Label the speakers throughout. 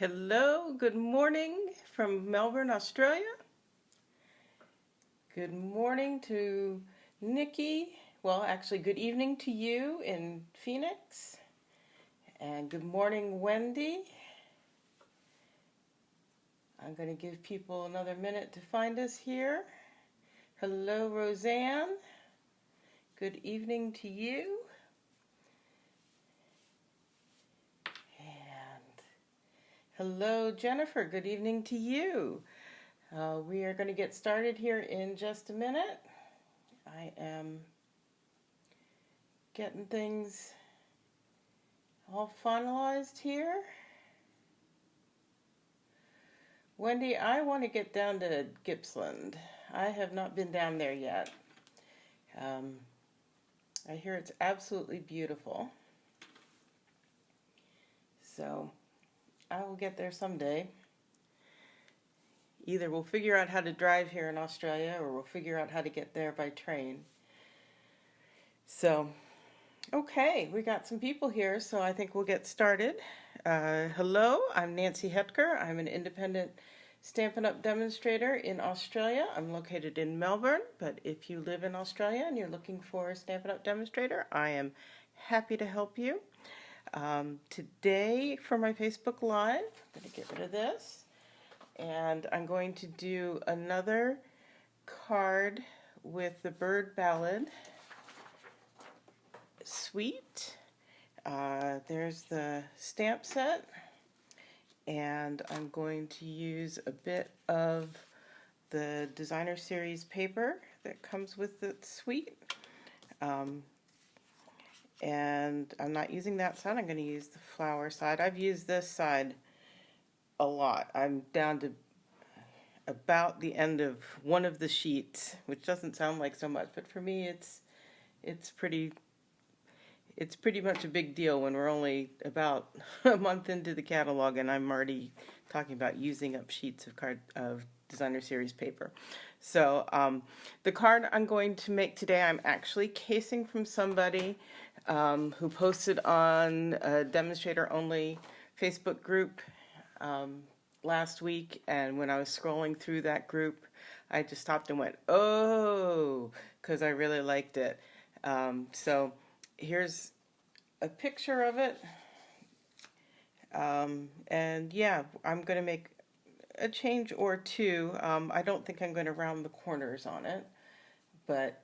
Speaker 1: Hello, good morning from Melbourne, Australia. Good morning to Nikki. Well, actually, good evening to you in Phoenix. And good morning, Wendy. I'm going to give people another minute to find us here. Hello, Roseanne. Good evening to you. And hello, Jennifer. Good evening to you. We are going to get started here in just a minute. I am getting things all finalized here. Wendy, I want to get down to Gippsland. I have not been down there yet. I hear it's absolutely beautiful. So I will get there someday. Either we'll figure out how to drive here in Australia or we'll figure out how to get there by train. So, okay, we got some people here, so I think we'll get started. Hello, I'm Nancy Hetker. I'm an independent Stampin' Up! Demonstrator in Australia. I'm located in Melbourne, but if you live in Australia and you're looking for a Stampin' Up! Demonstrator, I am happy to help you. Today, for my Facebook Live, I'm going to get rid of this. And I'm going to do another card with the Bird Ballad suite. There's the stamp set, and I'm going to use a bit of the designer series paper that comes with the suite. And I'm not using that side, I'm going to use the flower side. I've used this side a lot. I'm down to about the end of one of the sheets, which doesn't sound like so much, but for me it's pretty much a big deal when we're only about a month into the catalog and I'm already talking about using up sheets of designer series paper. So the card I'm going to make today, I'm actually casing from somebody who posted on a demonstrator only Facebook group last week, and when I was scrolling through that group, I just stopped and went, oh, because I really liked it. So here's a picture of it, and yeah, I'm going to make a change or two. I don't think I'm going to round the corners on it, but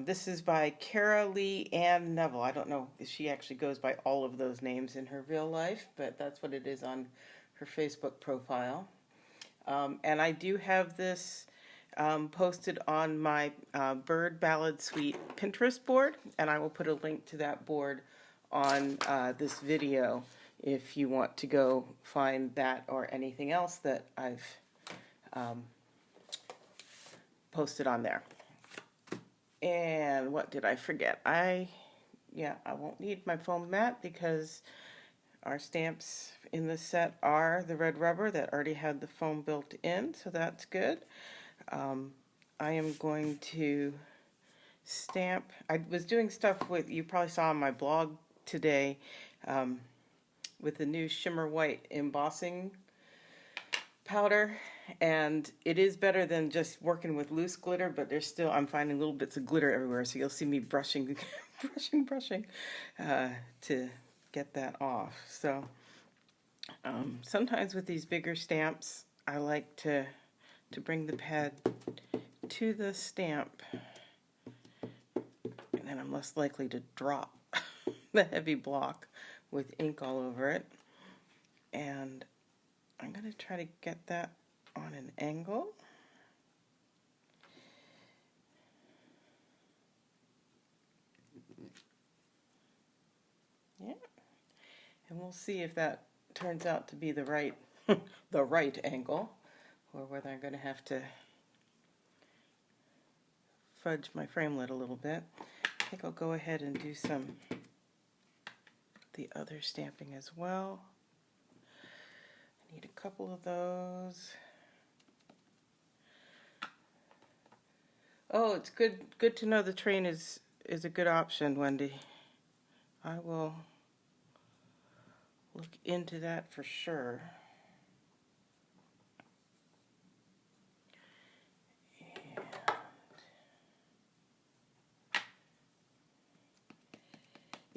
Speaker 1: this is by Cara, and Neville. I don't know if she actually goes by all of those names in her real life, but that's what it is on her Facebook profile. And I do have this posted on my Bird Ballad Suite Pinterest board, and I will put a link to that board on this video if you want to go find that or anything else that I've posted on there. And what did I forget? I won't need my foam mat because our stamps in this set are the red rubber that already had the foam built in, so that's good. I am going to stamp. I was doing stuff with, you probably saw on my blog today, with the new Shimmer White embossing powder, and it is better than just working with loose glitter, but there's still, I'm finding little bits of glitter everywhere, so you'll see me brushing to get that off. So sometimes with these bigger stamps, I like to bring the pad to the stamp, and then I'm less likely to drop the heavy block with ink all over it. And I'm going to try to get that on an angle. Yeah. And we'll see if that turns out to be the right the right angle, or whether I'm going to have to fudge my framelit a little bit. I think I'll go ahead and do the other stamping as well. I need a couple of those. Oh, it's good to know the train is a good option, Wendy. I will look into that for sure.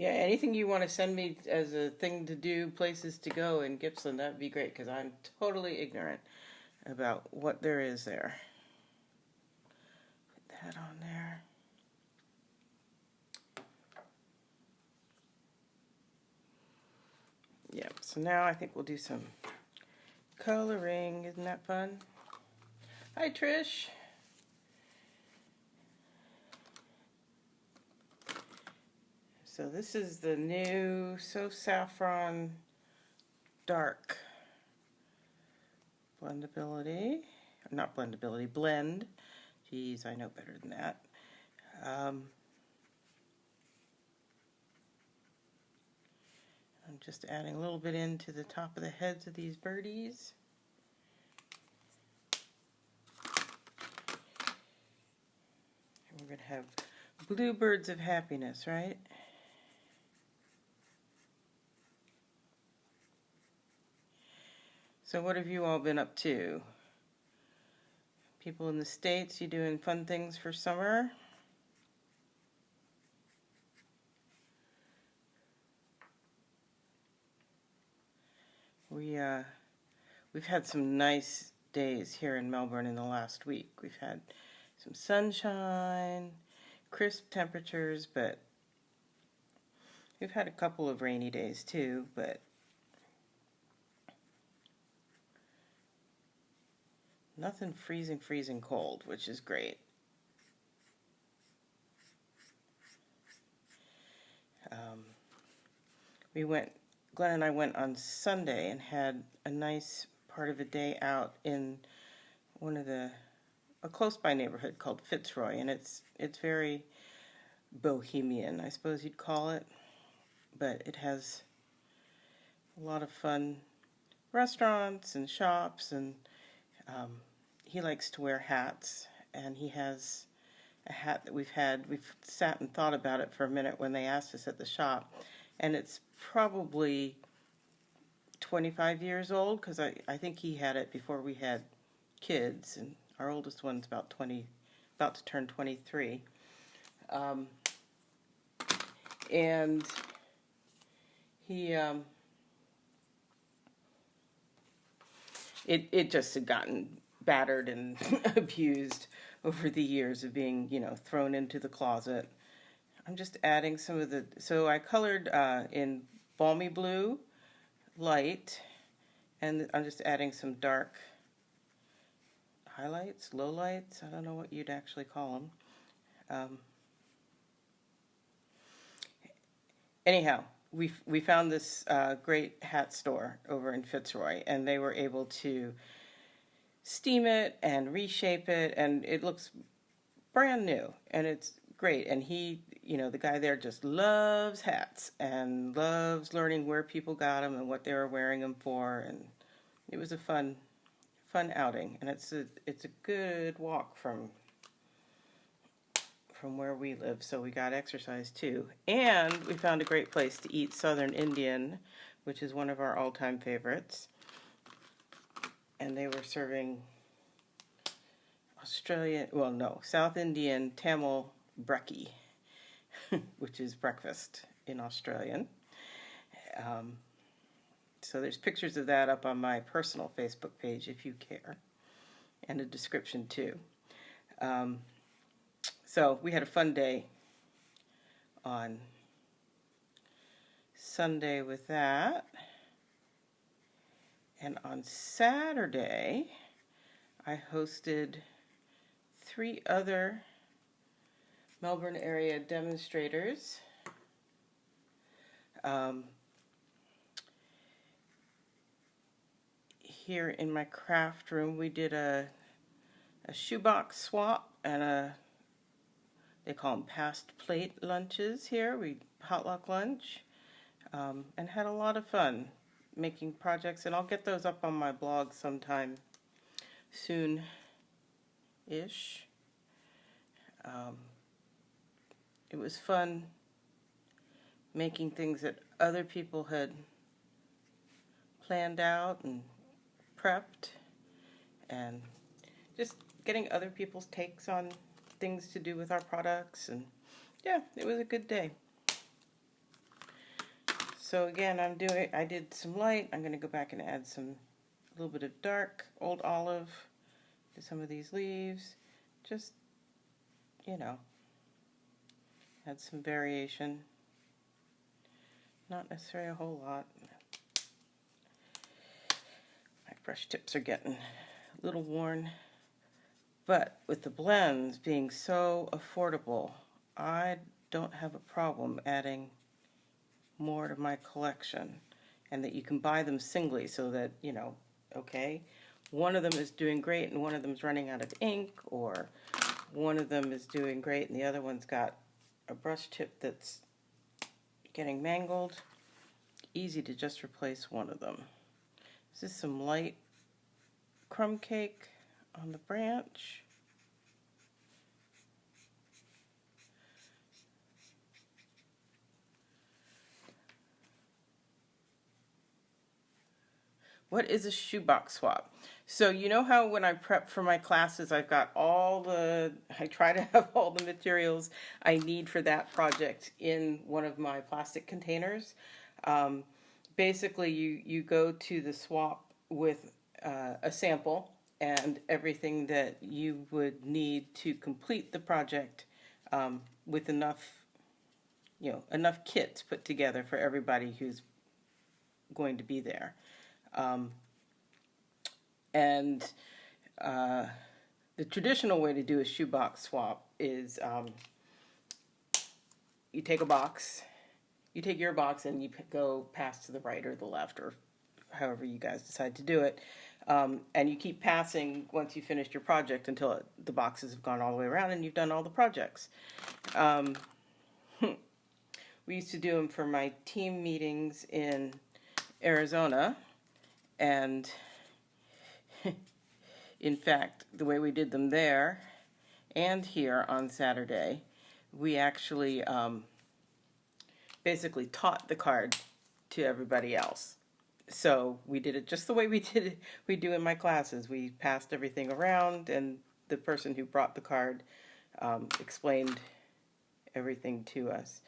Speaker 1: Yeah, anything you want to send me as a thing to do, places to go in Gippsland, that'd be great, because I'm totally ignorant about what there is there. Put that on there. Yep, so now I think we'll do some coloring. Isn't that fun? Hi, Trish. So this is the new So Saffron Dark blendability. Not blendability, blend. Geez, I know better than that. I'm just adding a little bit into the top of the heads of these birdies. And we're going to have bluebirds of happiness, right? So what have you all been up to? People in the States, you doing fun things for summer? We've had some nice days here in Melbourne in the last week. We've had some sunshine, crisp temperatures, but we've had a couple of rainy days too, but nothing freezing cold, which is great. Glenn and I went on Sunday and had a nice part of a day out in a close by neighborhood called Fitzroy, and it's very bohemian, I suppose you'd call it, but it has a lot of fun restaurants and shops, and he likes to wear hats, and he has a hat that we've sat and thought about it for a minute when they asked us at the shop, and it's probably 25 years old, because I think he had it before we had kids, and our oldest one's about to turn 23. And he it just had gotten battered and abused over the years of being, thrown into the closet. I'm just adding some of so I colored in balmy blue, light, and I'm just adding some dark highlights, lowlights, I don't know what you'd actually call them. Anyhow, we found this great hat store over in Fitzroy, and they were able to steam it and reshape it, and it looks brand new, and it's great. And he, the guy there just loves hats and loves learning where people got them and what they were wearing them for, and it was a fun outing, and it's a good walk from where we live, so we got exercise too. And we found a great place to eat Southern Indian, which is one of our all-time favorites. And they were serving South Indian Tamil brekkie, which is breakfast in Australian. So there's pictures of that up on my personal Facebook page if you care, and a description too. So we had a fun day on Sunday with that. And on Saturday, I hosted 3 other Melbourne area demonstrators. Here in my craft room, we did a shoebox swap and they call them past plate lunches here. We potluck lunch, and had a lot of fun making projects, and I'll get those up on my blog sometime soon-ish. It was fun making things that other people had planned out and prepped, and just getting other people's takes on things to do with our products, and yeah, it was a good day. So again, I did some light. I'm going to go back and add a little bit of dark, old olive to some of these leaves. Just, you know, add some variation. Not necessarily a whole lot. My brush tips are getting a little worn. But with the blends being so affordable, I don't have a problem adding more to my collection, and that you can buy them singly so that, you know, okay, one of them is doing great and one of them's running out of ink, or one of them is doing great and the other one's got a brush tip that's getting mangled. Easy to just replace one of them. This is some light crumb cake on the branch. What is a shoebox swap? So you know how when I prep for my classes, I try to have all the materials I need for that project in one of my plastic containers. Basically, you go to the swap with a sample and everything that you would need to complete the project, with enough kits put together for everybody who's going to be there. And the traditional way to do a shoebox swap is you take your box and you go pass to the right or the left, or however you guys decide to do it. And you keep passing once you finished your project until the boxes have gone all the way around and you've done all the projects. We used to do them for my team meetings in Arizona, and in fact, the way we did them there and here on Saturday, we actually basically taught the card to everybody else. So we did it just the way we do in my classes. We passed everything around, and the person who brought the card explained everything to us.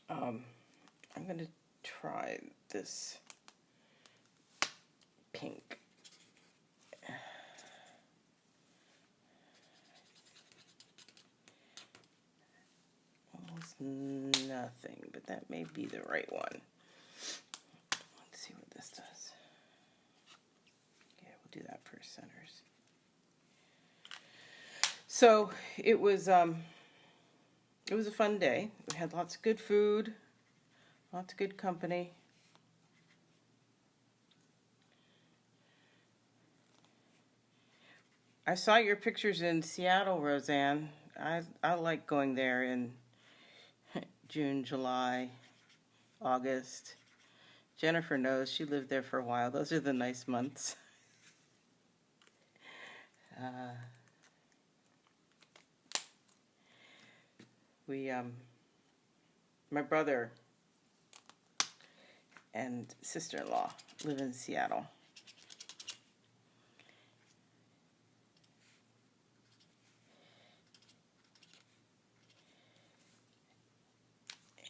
Speaker 1: I'm going to try this pink. Almost nothing, but that may be the right one. Let's see what this does. Yeah, we'll do that for centers. So it was a fun day. We had lots of good food, lots of good company. I saw your pictures in Seattle, Roseanne. I like going there in June, July, August. Jennifer knows, she lived there for a while. Those are the nice months. My brother and sister-in-law live in Seattle.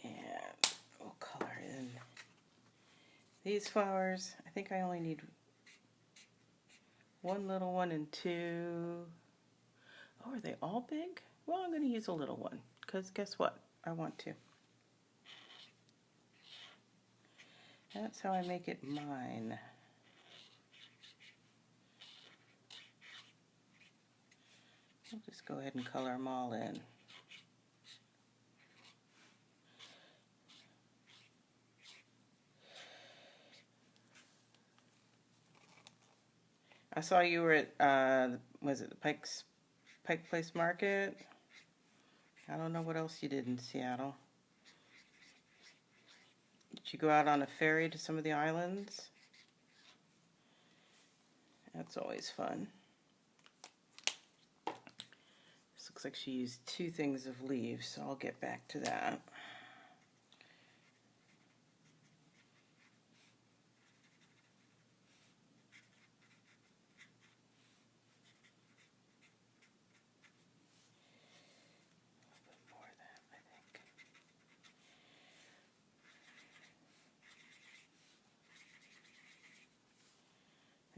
Speaker 1: And we'll color in these flowers. I think I only need one little one and two. Oh, are they all big? Well, I'm going to use a little one, because guess what? I want to. That's how I make it mine. I'll just go ahead and color them all in. I saw you were at, was it the Pike Place Market? I don't know what else you did in Seattle. Did you go out on a ferry to some of the islands? That's always fun. This looks like she used 2 things of leaves, so I'll get back to that.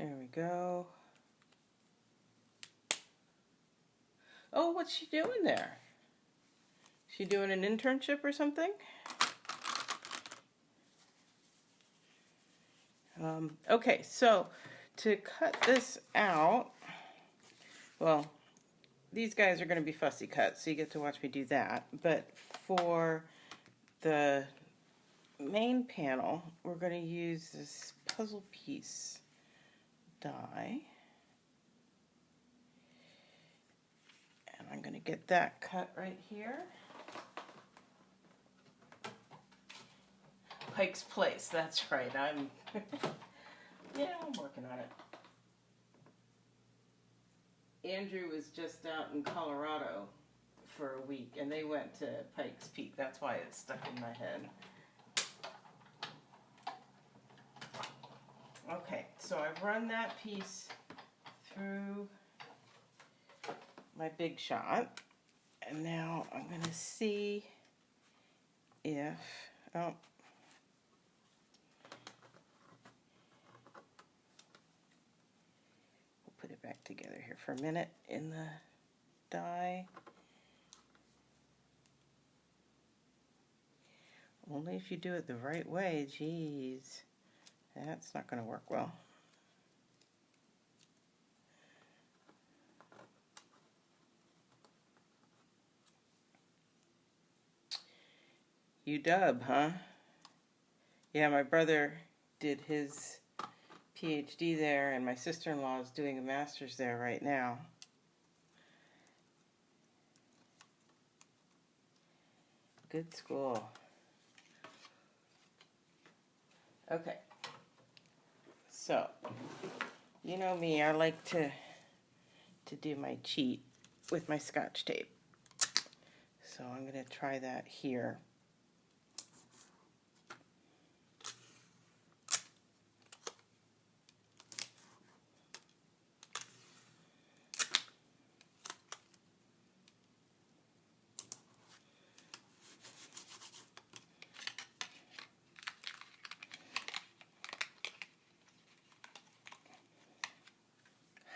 Speaker 1: There we go. Oh, what's she doing there? She doing an internship or something? Okay, so to cut this out, well, these guys are going to be fussy cuts, so you get to watch me do that. But for the main panel, we're going to use this puzzle piece die. And I'm going to get that cut right here. Pike's Place, that's right. Yeah, I'm working on it. Andrew was just out in Colorado for a week, and they went to Pike's Peak. That's why it's stuck in my head. Okay, so I've run that piece through my Big Shot, and now I'm going to see if, oh, we'll put it back together here for a minute in the die. Only if you do it the right way, geez. That's not going to work well. UW, huh? Yeah, my brother did his PhD there, and my sister-in-law is doing a master's there right now. Good school. Okay. So, you know me, I like to do my cheat with my Scotch tape. So I'm going to try that here.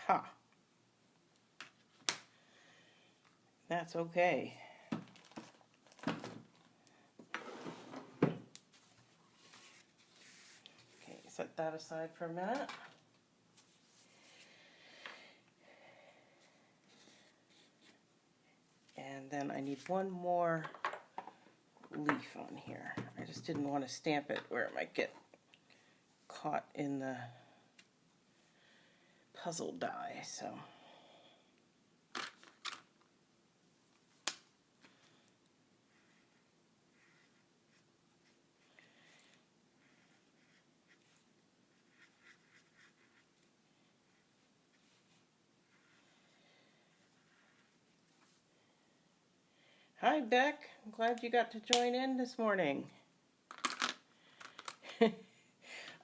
Speaker 1: Ha! That's okay. Okay, set that aside for a minute. And then I need one more leaf on here. I just didn't want to stamp it where it might get caught in the puzzle die, so. Hi, Beck. I'm glad you got to join in this morning.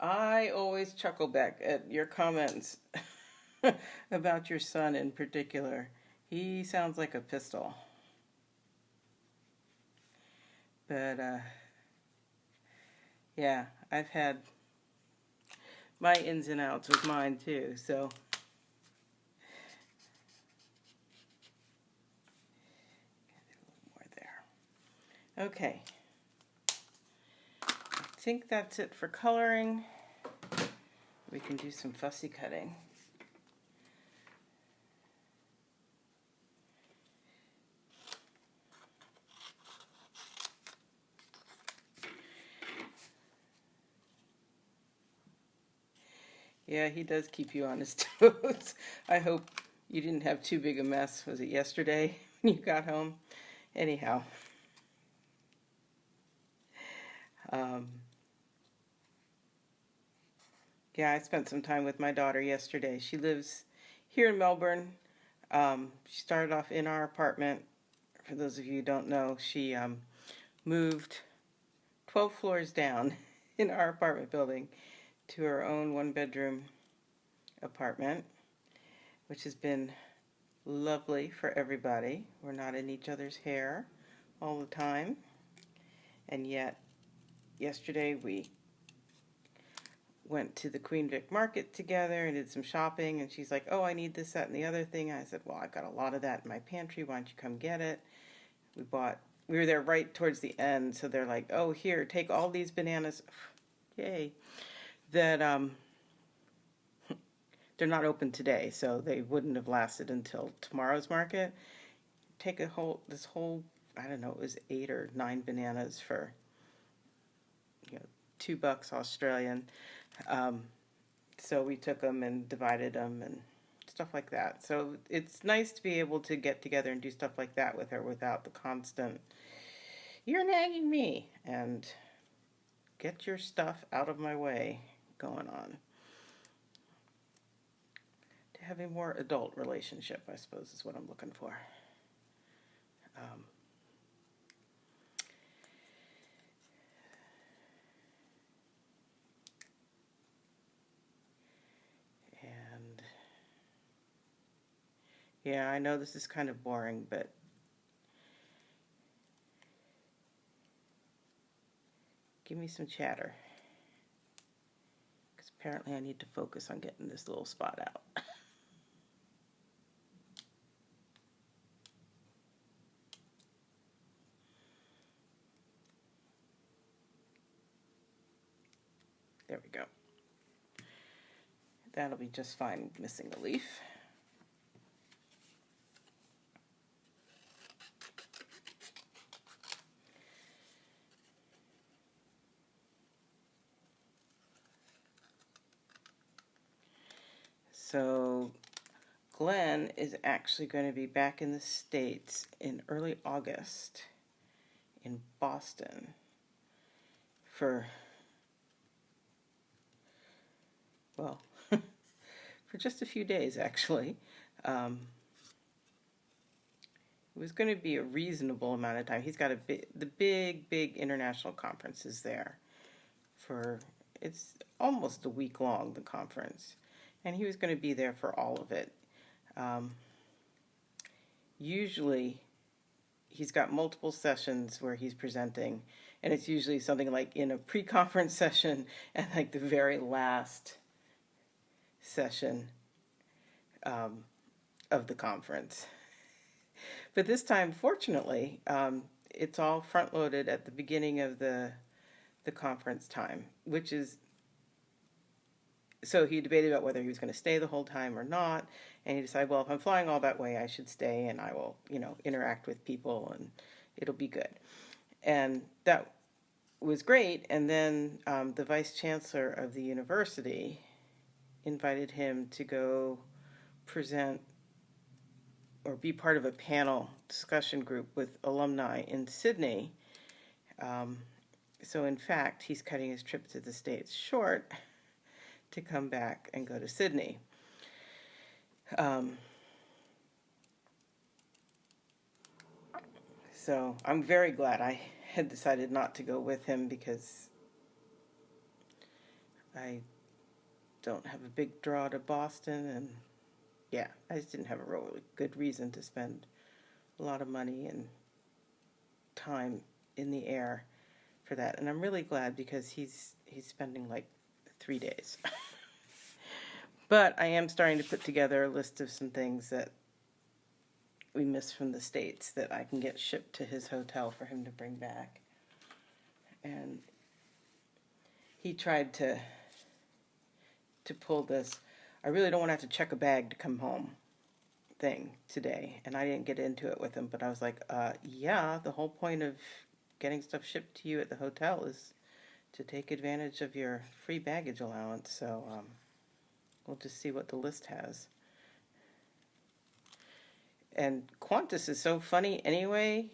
Speaker 1: I always chuckle back at your comments about your son in particular. He sounds like a pistol. But, yeah, I've had my ins and outs with mine too, so. Okay, I think that's it for coloring. We can do some fussy cutting. Yeah, he does keep you on his toes. I hope you didn't have too big a mess. Was it yesterday when you got home? Anyhow. Yeah, I spent some time with my daughter yesterday. She lives here in Melbourne. She started off in our apartment. For those of you who don't know, she moved 12 floors down in our apartment building to her own one-bedroom apartment, which has been lovely for everybody. We're not in each other's hair all the time. And yet, yesterday we went to the Queen Vic Market together and did some shopping, and she's like, oh, I need this, that, and the other thing. I said, well, I've got a lot of that in my pantry. Why don't you come get it? We were there right towards the end, so they're like, oh, here, take all these bananas. Yay. That, they're not open today, so they wouldn't have lasted until tomorrow's market. Take this whole, I don't know, it was 8 or 9 bananas for, $2 Australian. So we took them and divided them and stuff like that. So it's nice to be able to get together and do stuff like that with her without the constant, you're nagging me, and get your stuff out of my way going on. To have a more adult relationship, I suppose, is what I'm looking for. Yeah, I know this is kind of boring, but give me some chatter. Because apparently I need to focus on getting this little spot out. There we go. That'll be just fine, missing a leaf. So Glenn is actually going to be back in the States in early August in Boston for, well, for just a few days, actually. It was going to be a reasonable amount of time. He's got the big international conferences there. It's almost a week long, the conference. And he was going to be there for all of it. Usually, he's got multiple sessions where he's presenting, and it's usually something like in a pre-conference session and like the very last session of the conference. But this time, fortunately, it's all front-loaded at the beginning of the conference time, which is, so he debated about whether he was going to stay the whole time or not, and he decided, well, if I'm flying all that way, I should stay, and I will, interact with people, and it'll be good. And that was great, and then the vice chancellor of the university invited him to go present or be part of a panel discussion group with alumni in Sydney. So in fact, he's cutting his trip to the States short to come back and go to Sydney. So I'm very glad I had decided not to go with him, because I don't have a big draw to Boston, and yeah, I just didn't have a really good reason to spend a lot of money and time in the air for that. And I'm really glad, because he's spending like 3 days. But I am starting to put together a list of some things that we missed from the States that I can get shipped to his hotel for him to bring back. And he tried to pull this, I really don't want to have to check a bag to come home thing today. And I didn't get into it with him, but I was like, yeah, the whole point of getting stuff shipped to you at the hotel is to take advantage of your free baggage allowance. So we'll just see what the list has. And Qantas is so funny anyway.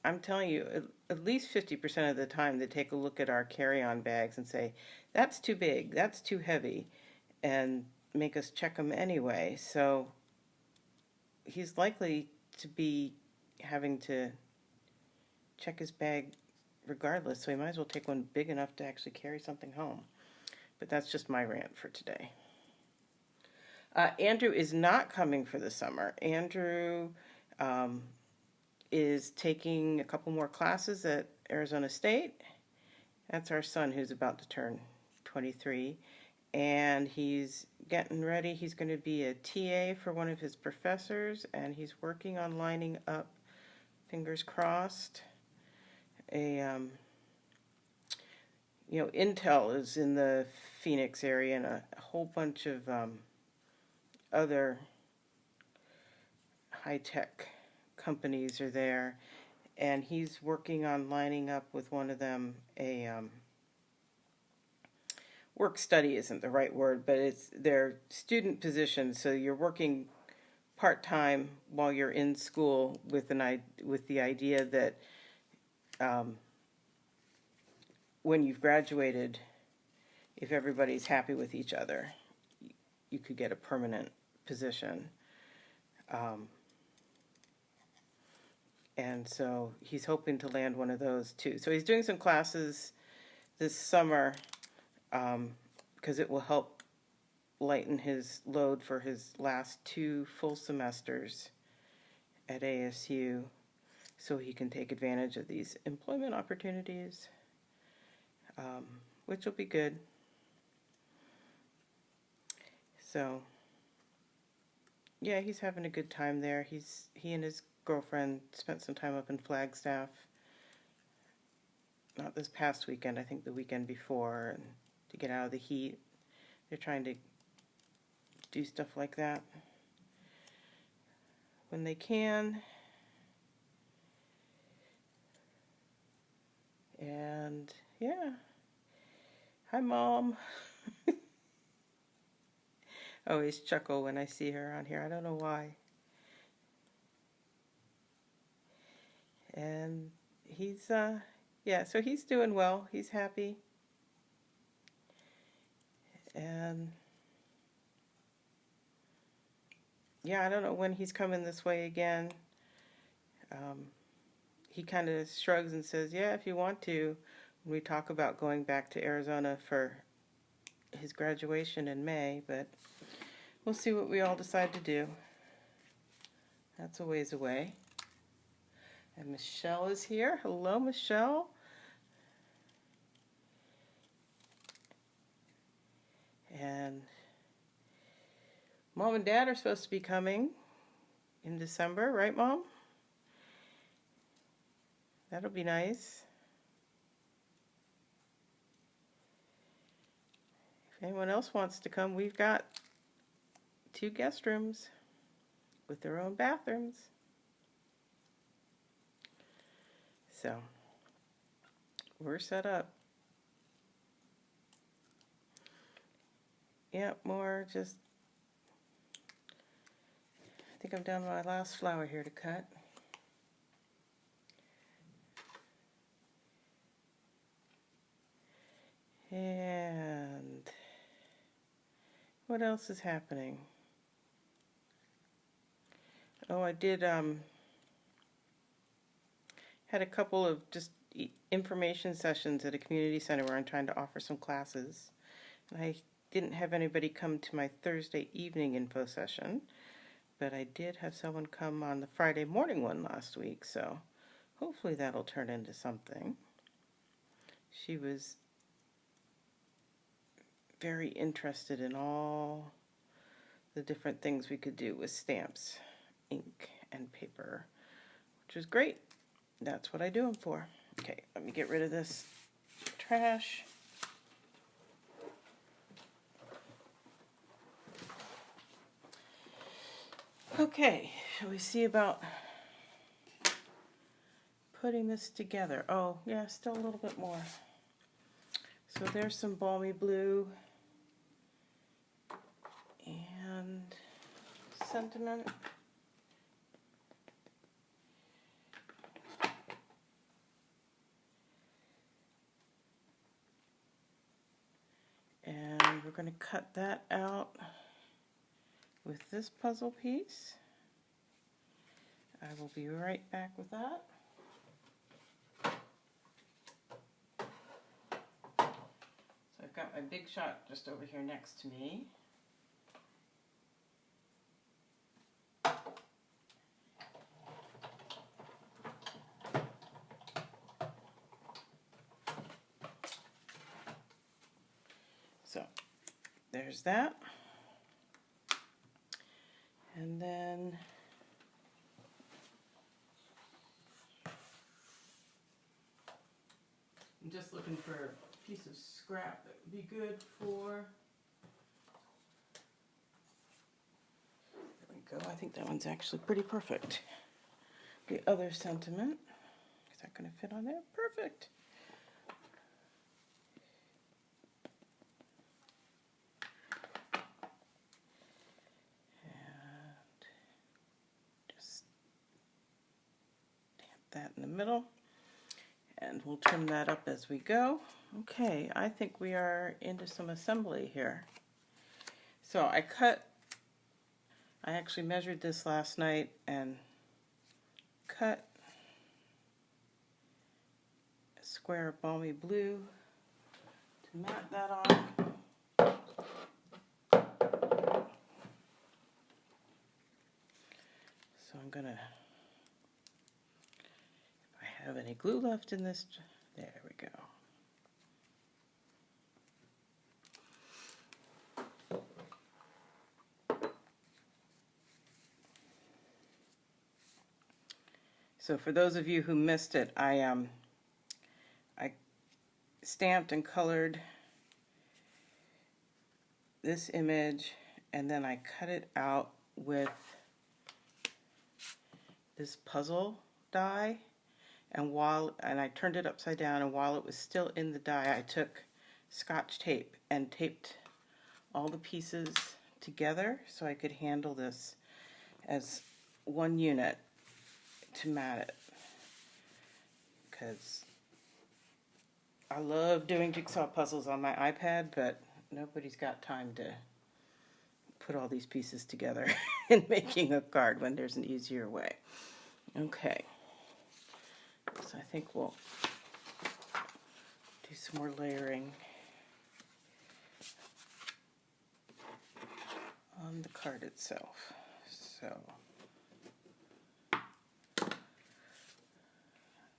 Speaker 1: I'm telling you, at least 50% of the time they take a look at our carry-on bags and say, that's too big, that's too heavy, and make us check them anyway. So he's likely to be having to check his bag regardless, so he might as well take one big enough to actually carry something home. But that's just my rant for today. Andrew is not coming for the summer. Andrew is taking a couple more classes at Arizona State. That's our son, who's about to turn 23, and he's getting ready. He's going to be a TA for one of his professors, and he's working on lining up, fingers crossed, Intel is in the Phoenix area, and a whole bunch of other high-tech companies are there, and he's working on lining up with one of them a work study isn't the right word, but it's their student positions. So you're working part-time while you're in school with the idea that when you've graduated, if everybody's happy with each other, you could get a permanent position. And so he's hoping to land one of those too. So he's doing some classes this summer because it will help lighten his load for his last 2 full semesters at ASU, so he can take advantage of these employment opportunities, which will be good. So, yeah, he's having a good time there. He and his girlfriend spent some time up in Flagstaff. Not this past weekend, I think the weekend before, and to get out of the heat. They're trying to do stuff like that when they can. And yeah. Hi, Mom. I always chuckle when I see her on here. I don't know why. And he's, so he's doing well. He's happy. And yeah, I don't know when he's coming this way again. He kind of shrugs and says, yeah, if you want to. We talk about going back to Arizona for his graduation in May, but we'll see what we all decide to do. That's a ways away. And Michelle is here. Hello, Michelle. And Mom and Dad are supposed to be coming in December, right, Mom? That'll be nice. If anyone else wants to come, we've got 2 guest rooms with their own bathrooms. So, we're set up. Yep, more just, I think I'm down to my last flower here to cut. And what else is happening? Oh, I did, had a couple of just information sessions at a community center where I'm trying to offer some classes. And I didn't have anybody come to my Thursday evening info session, but I did have someone come on the Friday morning one last week, so hopefully that'll turn into something. She was very interested in all the different things we could do with stamps, ink, and paper, which was great. That's what I do them for. Okay, let me get rid of this trash. Okay, shall we see about putting this together? Oh, yeah, still a little bit more. So there's some balmy blue and sentiment. And we're going to cut that out with this puzzle piece. I will be right back with that. So I've got my big shot just over here next to me. there's that. And then I'm just looking for a piece of scrap that would be good for. There we go. I think that one's actually pretty perfect. The other sentiment, is that going to fit on there? Perfect. And just stamp that in the middle. And we'll trim that up as we go. Okay, I think we are into some assembly here. So I actually measured this last night and cut a square of balmy blue to mat that on. So I'm gonna, if I have any glue left in this, there we go. So for those of you who missed it, I stamped and colored this image, and then I cut it out with this puzzle die, and I turned it upside down, and while it was still in the die, I took Scotch tape and taped all the pieces together so I could handle this as one unit to mat it, because I love doing jigsaw puzzles on my iPad, but nobody's got time to put all these pieces together in making a card when there's an easier way. Okay, so I think we'll do some more layering on the card itself. So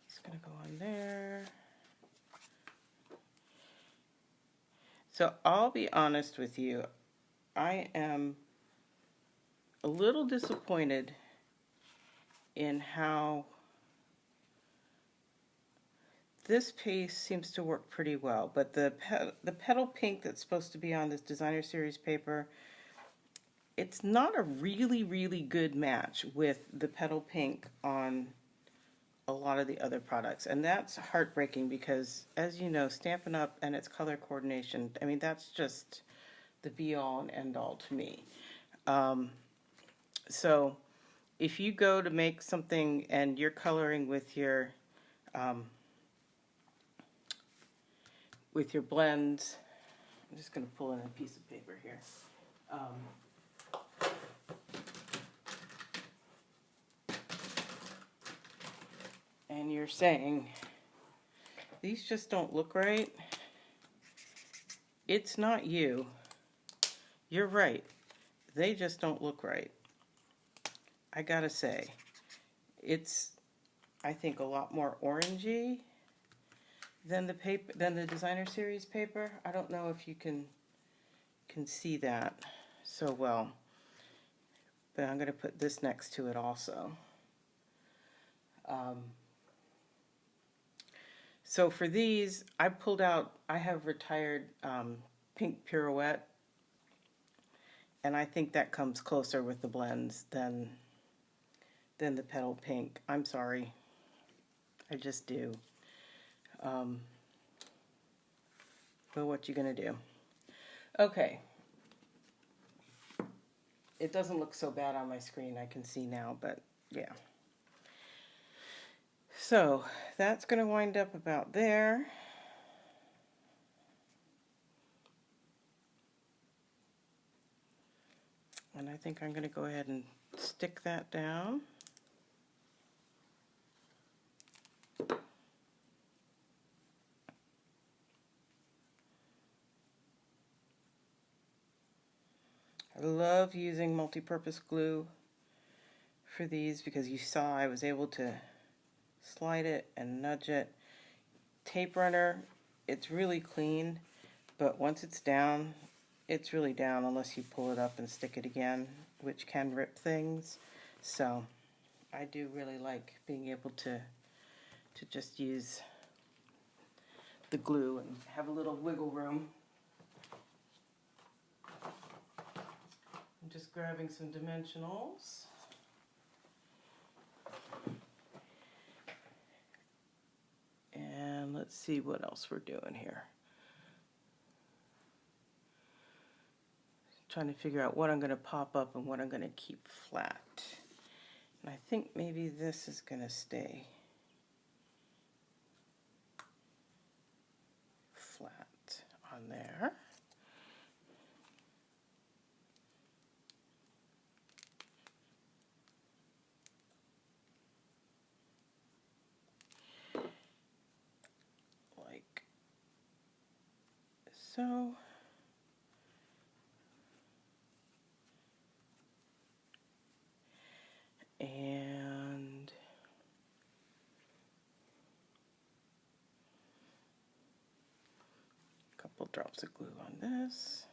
Speaker 1: it's going to go on there. So I'll be honest with you, I am a little disappointed in how this piece seems to work pretty well, but the petal pink that's supposed to be on this designer series paper, it's not a really, really good match with the petal pink on a lot of the other products, and that's heartbreaking because, as you know, Stampin' Up! And its color coordination, I mean, that's just the be-all and end-all to me. So if you go to make something and you're coloring with your blends, I'm just going to pull in a piece of paper here. And you're saying, these just don't look right, it's not you. You're right. They just don't look right. I gotta say, it's, I think, a lot more orangey than the paper, than the designer series paper. I don't know if you can see that so well, but I'm gonna put this next to it also. So for these, I pulled out, I have retired Pink Pirouette, and I think that comes closer with the blends than the petal pink. I'm sorry, I just do. But what you gonna do? Okay. It doesn't look so bad on my screen, I can see now, but yeah. So that's going to wind up about there. And I think I'm going to go ahead and stick that down. I love using multi-purpose glue for these because you saw I was able to slide it and nudge it. Tape runner, it's really clean, but once it's down, it's really down unless you pull it up and stick it again, which can rip things. So I do really like being able to just use the glue and have a little wiggle room. I'm just grabbing some dimensionals. And let's see what else we're doing here. Trying to figure out what I'm going to pop up and what I'm going to keep flat. And I think maybe this is going to stay flat on there. Like so. And a couple drops of glue on this.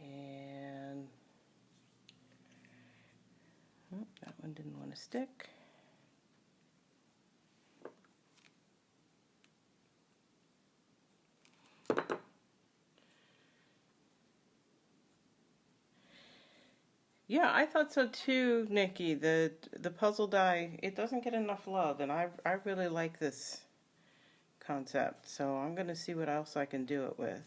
Speaker 1: And oh, that one didn't want to stick. Yeah, I thought so too, Nikki. The puzzle die, it doesn't get enough love, and I really like this concept. So I'm going to see what else I can do it with.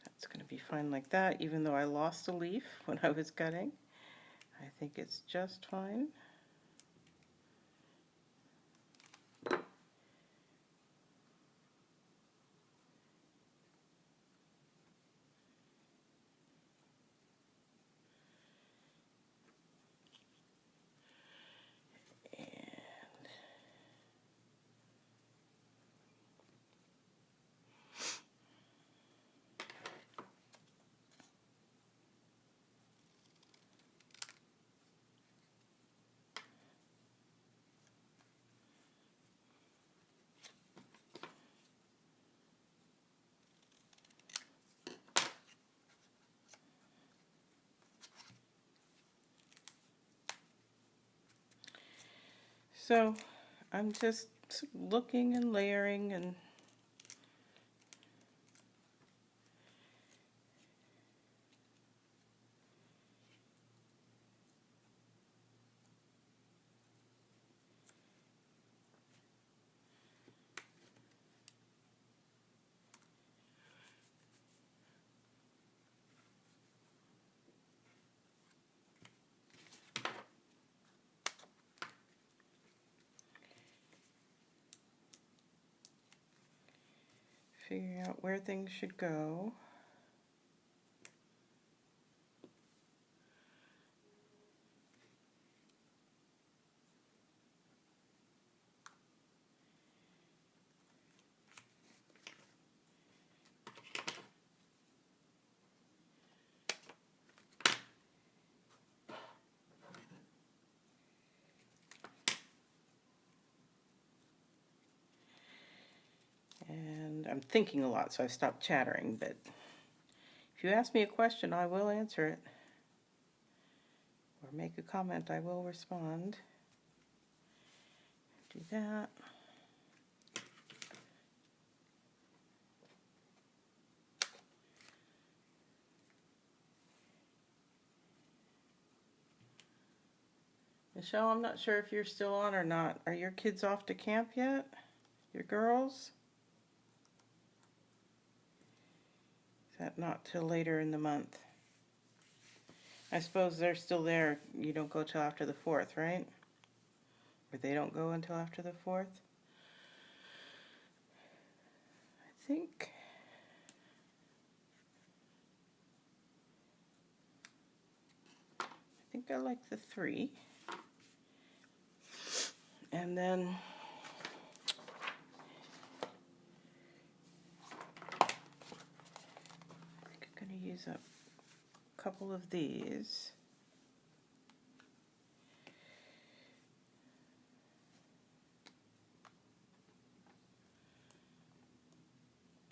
Speaker 1: That's going to be fine like that, even though I lost a leaf when I was cutting. I think it's just fine. So I'm just looking and layering and figuring out where things should go. And I'm thinking a lot, so I stopped chattering, but if you ask me a question, I will answer it. Or make a comment, I will respond. Do that. Michelle, I'm not sure if you're still on or not. Are your kids off to camp yet? Your girls? Is that not till later in the month? I suppose they're still there. You don't go till after the 4th, right? Or they don't go until after the 4th? I think I like the 3. And then use a couple of these.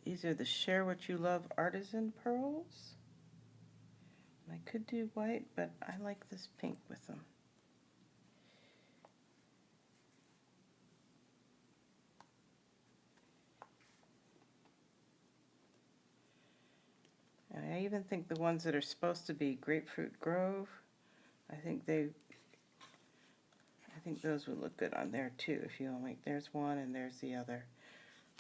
Speaker 1: These are the Share What You Love Artisan Pearls. I could do white, but I like this pink with them. And I even think the ones that are supposed to be Grapefruit Grove, I think those would look good on there too. If you like, there's one and there's the other.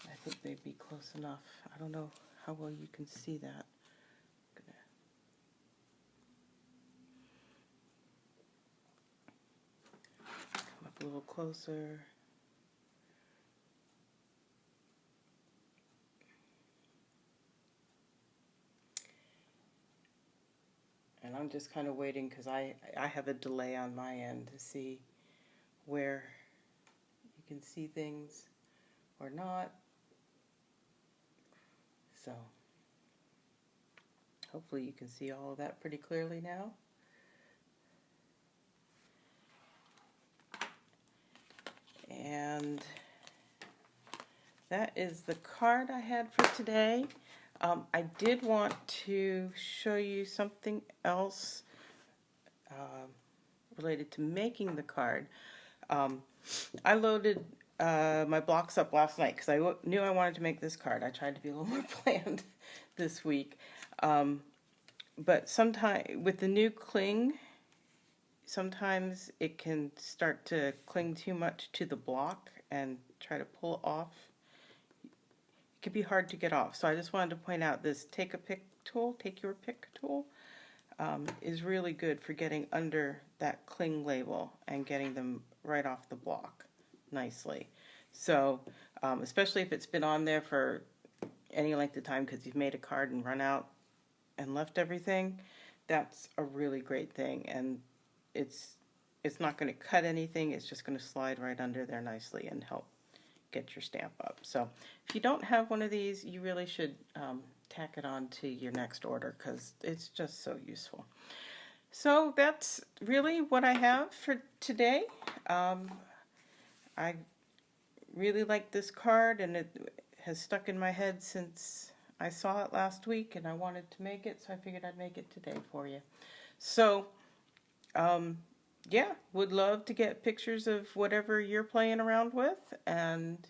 Speaker 1: I think they'd be close enough. I don't know how well you can see that. Come up a little closer. And I'm just kind of waiting because I have a delay on my end to see where you can see things or not. So hopefully you can see all of that pretty clearly now. And that is the card I had for today. I did want to show you something else related to making the card. I loaded my blocks up last night because I knew I wanted to make this card. I tried to be a little more planned this week. But sometimes with the new cling, sometimes it can start to cling too much to the block and try to pull off. It can be hard to get off. So I just wanted to point out this take your pick tool, is really good for getting under that cling label and getting them right off the block nicely. So especially if it's been on there for any length of time because you've made a card and run out and left everything, that's a really great thing. And it's not going to cut anything. It's just going to slide right under there nicely and help get your stamp up. So if you don't have one of these, you really should tack it on to your next order because it's just so useful. So that's really what I have for today. I really like this card, and it has stuck in my head since I saw it last week, and I wanted to make it, so I figured I'd make it today for you. So yeah, would love to get pictures of whatever you're playing around with, and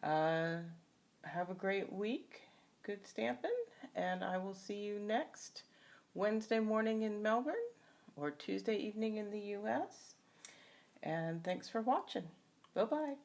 Speaker 1: have a great week. Good stamping, and I will see you next Wednesday morning in Melbourne or Tuesday evening in the US. And thanks for watching. Bye-bye.